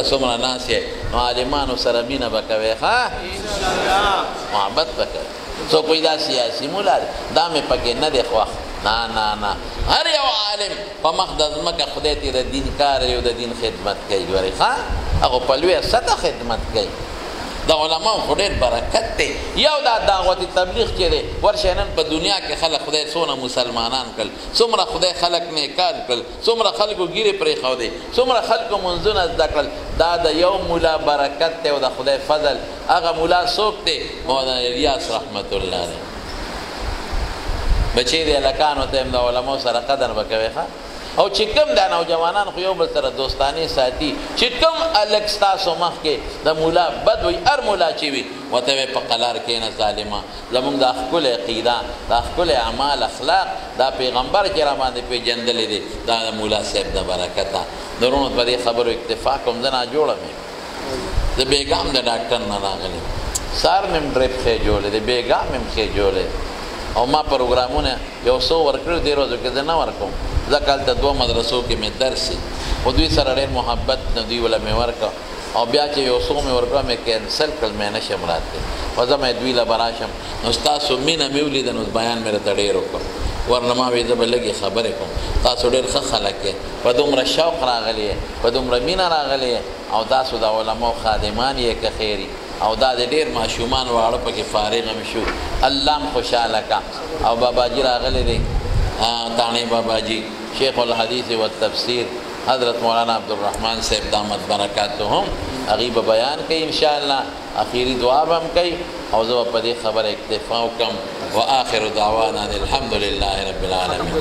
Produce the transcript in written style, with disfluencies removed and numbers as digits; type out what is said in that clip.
دلته څومره ناست یې نو عالمانو سره مینه به کوې ښه محبت به کوې څوک وایي دا سیاسي مولا دی دا مې پکې نه دی خوښ نه هر یو عالم په مخ د ځمکه خدای ته د دین کار یو د دین خدمت کوي ګورئ ښه هغه په لویه سطح خدمت کوي د علماو خو ډېر برکت دی یو دا دعوت تبلیغ چې دی ورشه نن په دنیا کې خلک خدای څونه مسلمانان کړل څومره خدای خلک نیکان کړل څومره خلکو ګیرې پرېښودې څومره خلکو منځونه زده کړل دا د یو مولا برکت دی او د خدای فضل هغه مولا څوک دی مولانا الیاس رحمت الله علیه بچې د هلکانو ته هم د علماو سره قدر به کوې ښه او چې کوم دا نوجوانان خو یو بل سره دوستانې ساتي چې کوم هلک ستاسو مخکې د مولا بد وي هر مولا چې وي ورته وایې په قلار کښېنه ظالمه زمونږ دا ښکلی عقیده دا ښکلی اعمال اخلاق دا پیغمبر چې را باندې پېژندلی دی دا د مولا صاحب د برکته درونو په دې خبرو اکتفا کوم زه ناجوړه مې زه بېګام د ډاکټر نه راغلی سار مې ډریپ ښې جوړې دی بېګام مې ښې جوړې او ما پروګرامونه یو څو ورکړي دې ورځو کې زه نه ورکوم ځکه هلته دوه مدرسو کې مې درس خو دوی سره ډېر محبت نه دوی وله مې ورکړه او بیا چې یو څو مې ورکړه مې کینسل کړل مې نه شم راتلی خو زه مې دوی له به راشم نو ستاسو مینه مې ولیده نو بیان مې راته ډېر وکړ ورنه ما وایي زه به لږې خبرې کوم تاسو ډېر ښه خلک یې په دومره شوق راغلی یې په دومره مینه راغلی یې او تاسو د علماو خادمان یې که خیري او دا د ډېر ماشومان واړه پکې فارغ هم شو الله هم خوشحاله کا او باباجي راغلی دی تاڼې باباجي شیخ الحدیث والتفسیر حضرت مولانا عبدالرحمن صاحب دامت برکاتهم هغوی به بیان کوي انشاءالله اخیری دعا به هم کوي او زه به په دې خبره اکتفا وکړم وآخر دعوانا الحمد لله رب العالمین